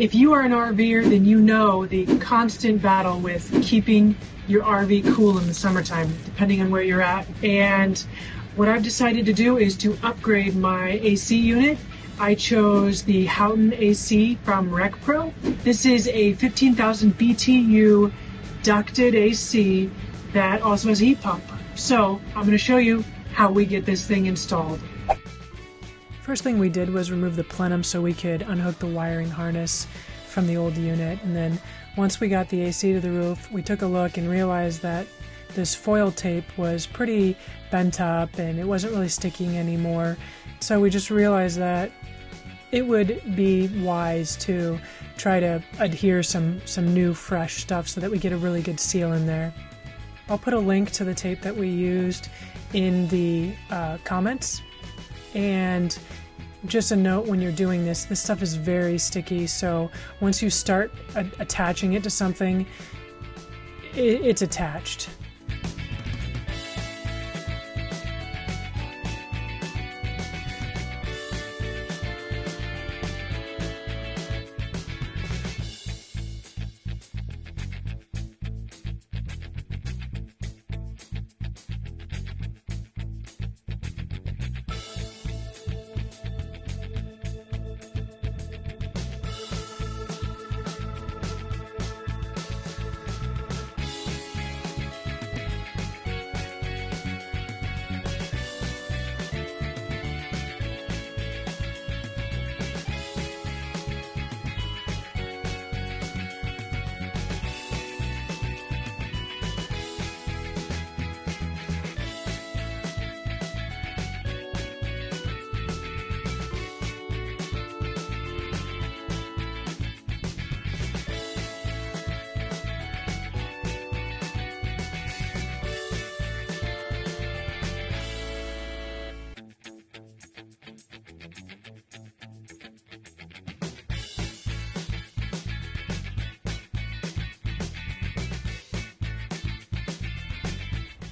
If you are an RVer, then you know the constant battle with keeping your RV cool in the summertime, depending on where you're at. And what I've decided to do is to upgrade my AC unit. I chose the Houghton AC from RecPro. This is a 15,000 BTU ducted AC that also has a heat pump. So I'm going to show you how we get this thing installed. First thing we did was remove the plenum so we could unhook the wiring harness from the old unit, and then once we got the AC to the roof, we took a look and realized that this foil tape was pretty bent up and it wasn't really sticking anymore. So we just realized that it would be wise to try to adhere some new fresh stuff so that we get a really good seal in there. I'll put a link to the tape that we used in the comments. And just a note, when you're doing this stuff is very sticky, so once you start attaching it to something, it's attached.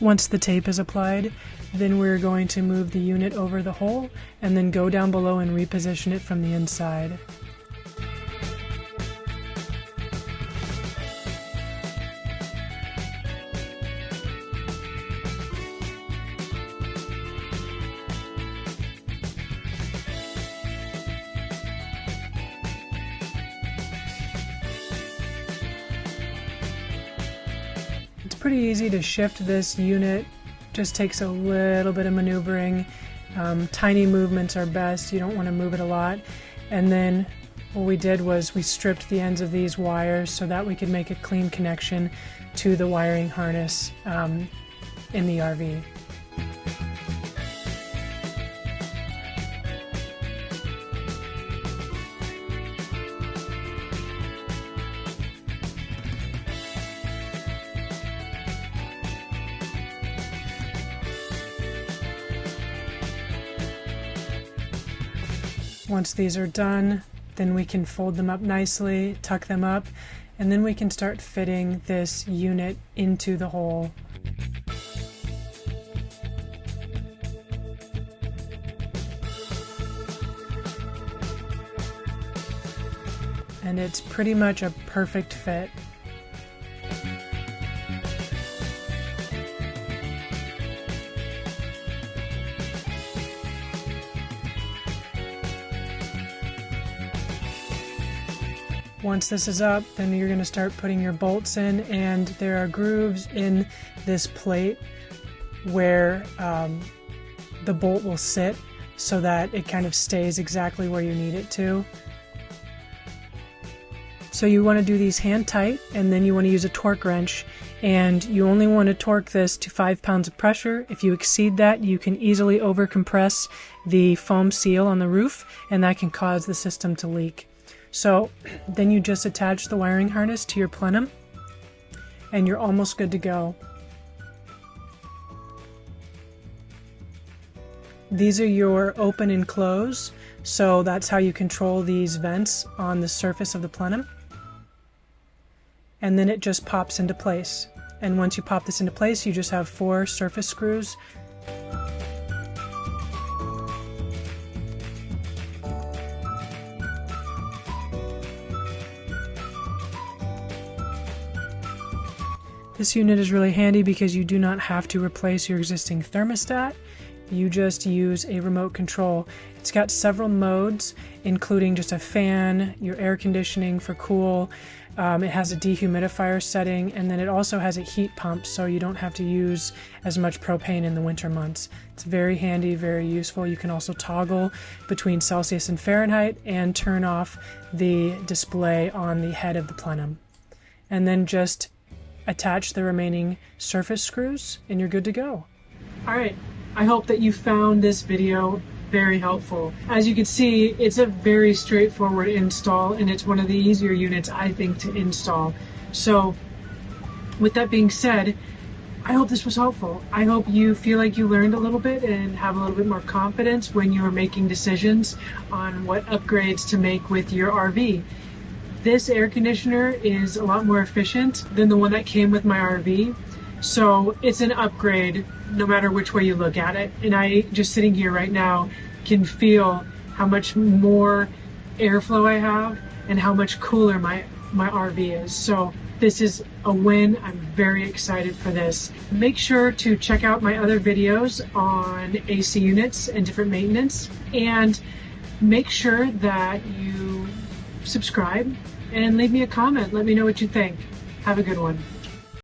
Once the tape is applied, then we're going to move the unit over the hole and then go down below and reposition it from the inside. Pretty easy to shift this unit, just takes a little bit of maneuvering. Tiny movements are best, you don't want to move it a lot. And then what we did was we stripped the ends of these wires so that we could make a clean connection to the wiring harness in the RV. Once these are done, then we can fold them up nicely, tuck them up, and then we can start fitting this unit into the hole. And it's pretty much a perfect fit. Once this is up, then you're going to start putting your bolts in, and there are grooves in this plate where the bolt will sit so that it kind of stays exactly where you need it to. So you want to do these hand tight, and then you want to use a torque wrench, and you only want to torque this to 5 pounds of pressure. If you exceed that, you can easily overcompress the foam seal on the roof, and that can cause the system to leak. So then you just attach the wiring harness to your plenum and you're almost good to go. These are your open and close, so that's how you control these vents on the surface of the plenum. And then it just pops into place. And once you pop this into place, you just have 4 surface screws. This unit is really handy because you do not have to replace your existing thermostat. You just use a remote control. It's got several modes, including just a fan, your air conditioning for cool. It has a dehumidifier setting, and then it also has a heat pump, so you don't have to use as much propane in the winter months. It's very handy, very useful. You can also toggle between Celsius and Fahrenheit and turn off the display on the head of the plenum. And then just attach the remaining surface screws and you're good to go. All right, I hope that you found this video very helpful. As you can see, it's a very straightforward install, and it's one of the easier units, I think, to install. So with that being said, I hope this was helpful. I hope you feel like you learned a little bit and have a little bit more confidence when you're making decisions on what upgrades to make with your RV. This air conditioner is a lot more efficient than the one that came with my RV, so it's an upgrade no matter which way you look at it. And I, just sitting here right now, can feel how much more airflow I have and how much cooler my RV is. So this is a win. I'm very excited for this. Make sure to check out my other videos on AC units and different maintenance, and make sure that you subscribe and leave me a comment. Let me know what you think. Have a good one.